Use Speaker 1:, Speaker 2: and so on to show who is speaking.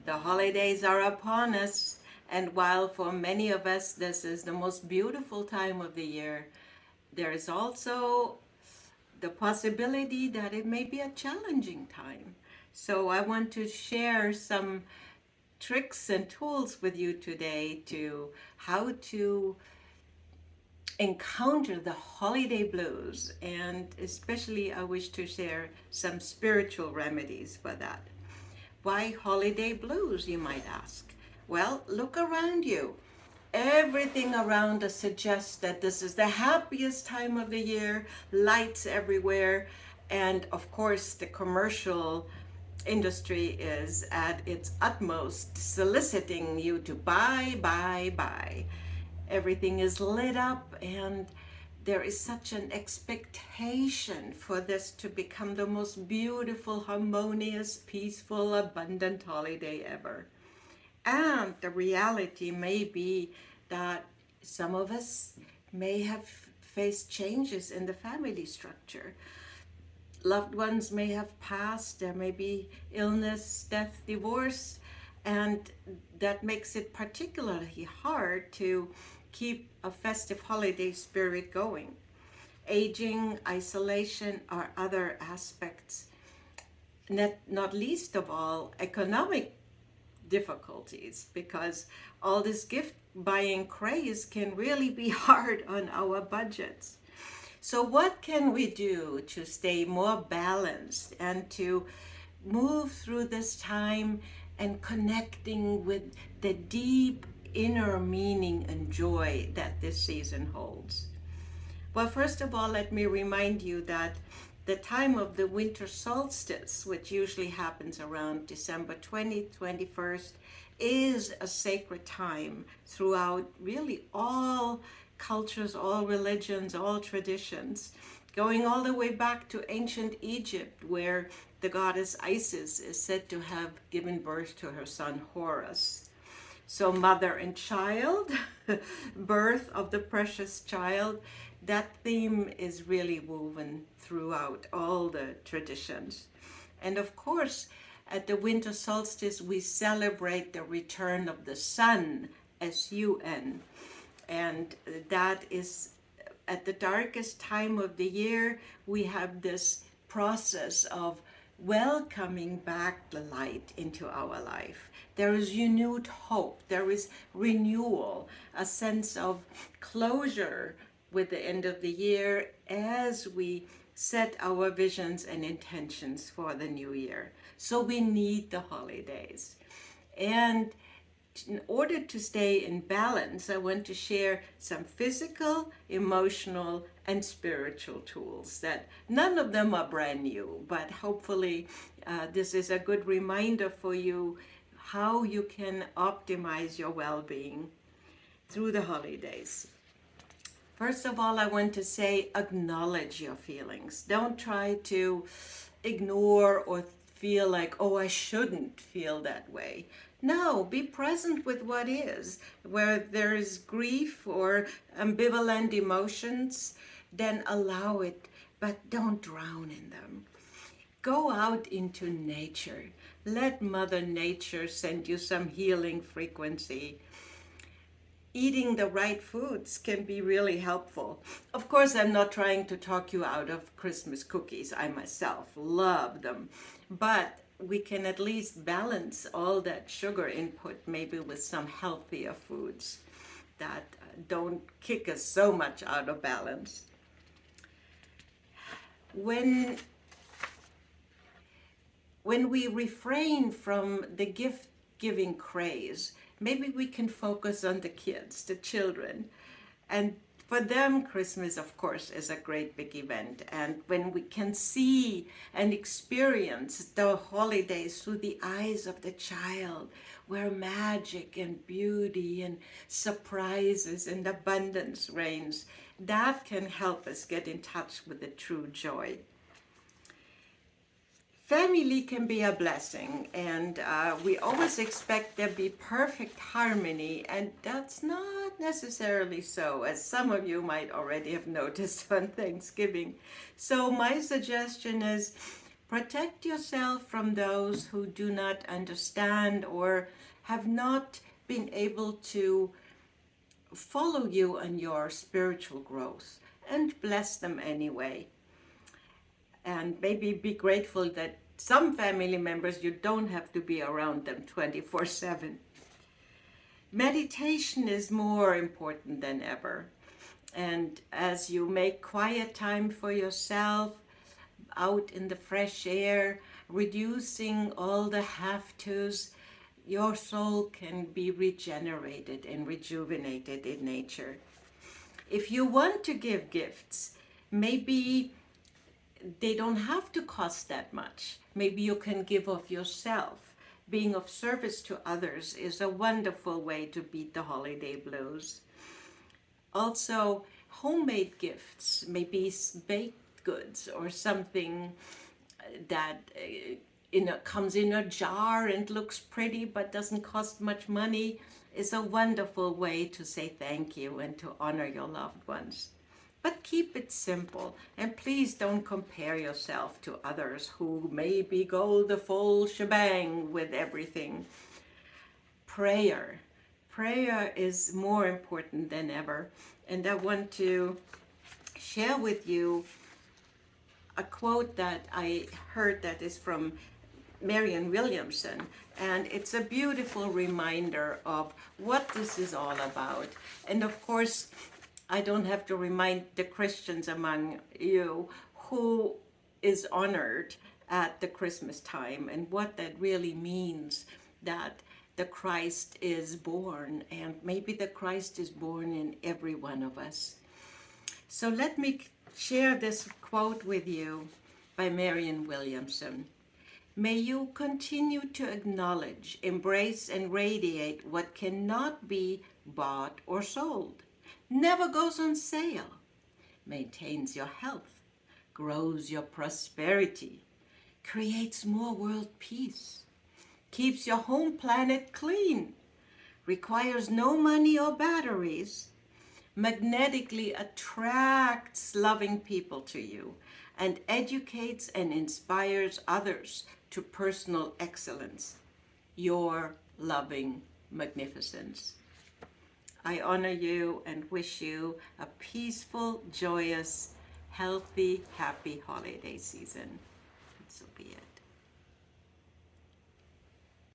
Speaker 1: The holidays are upon us, and while for many of us this is the most beautiful time of the year, there is also the possibility that it may be a challenging time. So I want to share some tricks and tools with you today to how to encounter the holiday blues, and especially I wish to share some spiritual remedies for that. Why holiday blues, you might ask? Well, look around you. Everything around us suggests that this is the happiest time of the year, lights everywhere, and of course, the commercial industry is at its utmost soliciting you to buy, buy, buy. Everything is lit up, and there is such an expectation for this to become the most beautiful, harmonious, peaceful, abundant holiday ever. And the reality may be that some of us may have faced changes in the family structure. Loved ones may have passed, there may be illness, death, divorce, and that makes it particularly hard to keep a festive holiday spirit going. Aging, isolation are other aspects, not least of all economic difficulties, because all this gift buying craze can really be hard on our budgets. So, what can we do to stay more balanced and to move through this time and connecting with the deep inner meaning and joy that this season holds? Well, first of all, let me remind you that the time of the winter solstice, which usually happens around December 20th, 21st, is a sacred time throughout really all cultures, all religions, all traditions, going all the way back to ancient Egypt, where the goddess Isis is said to have given birth to her son Horus. So, mother and child, birth of the precious child, that theme is really woven throughout all the traditions. And of course, at the winter solstice, we celebrate the return of the sun, S-U-N. And that is at the darkest time of the year, we have this process of welcoming back the light into our life. There is renewed hope, there is renewal, a sense of closure with the end of the year as we set our visions and intentions for the new year. So we need the holidays. And in order to stay in balance, I want to share some physical, emotional, and spiritual tools that none of them are brand new, but hopefully this is a good reminder for you how you can optimize your well-being through the holidays. First of all, I want to say acknowledge your feelings. Don't try to ignore or feel like, oh, I shouldn't feel that way. No, be present with what is. Where there is grief or ambivalent emotions, then allow it, but don't drown in them. Go out into nature. Let Mother Nature send you some healing frequency. Eating the right foods can be really helpful. Of course, I'm not trying to talk you out of Christmas cookies. I myself love them. But we can at least balance all that sugar input maybe with some healthier foods that don't kick us so much out of balance. When we refrain from the gift giving craze, maybe we can focus on the kids, the children. And for them, Christmas, of course, is a great big event. And when we can see and experience the holidays through the eyes of the child, where magic and beauty and surprises and abundance reigns, that can help us get in touch with the true joy. Family can be a blessing, and we always expect there be perfect harmony, and that's not necessarily so, as some of you might already have noticed on Thanksgiving. So my suggestion is Protect yourself from those who do not understand or have not been able to follow you on your spiritual growth, and bless them anyway. And maybe be grateful that some family members, you don't have to be around them 24/7. Meditation is more important than ever. And as you make quiet time for yourself, out in the fresh air, reducing all the have tos, your soul can be regenerated and rejuvenated in nature. If you want to give gifts, maybe they don't have to cost that much. Maybe you can give of yourself. Being of service to others is a wonderful way to beat the holiday blues. Also, homemade gifts, maybe baked goods or something that comes in a jar and looks pretty but doesn't cost much money, is a wonderful way to say thank you and to honor your loved ones. But keep it simple, and please don't compare yourself to others who maybe go the full shebang with everything. Prayer. Prayer is more important than ever. And I want to share with you a quote that I heard that is from Marianne Williamson. And it's a beautiful reminder of what this is all about. And of course, I don't have to remind the Christians among you who is honored at the Christmas time and what that really means, that the Christ is born, and maybe the Christ is born in every one of us. So let me share this quote with you by Marianne Williamson. May you continue to acknowledge, embrace, and radiate what cannot be bought or sold, never goes on sale, maintains your health, grows your prosperity, creates more world peace, keeps your home planet clean, requires no money or batteries, magnetically attracts loving people to you, and educates and inspires others to personal excellence. Your loving magnificence. I honor you and wish you a peaceful, joyous, healthy, happy holiday season. So be it.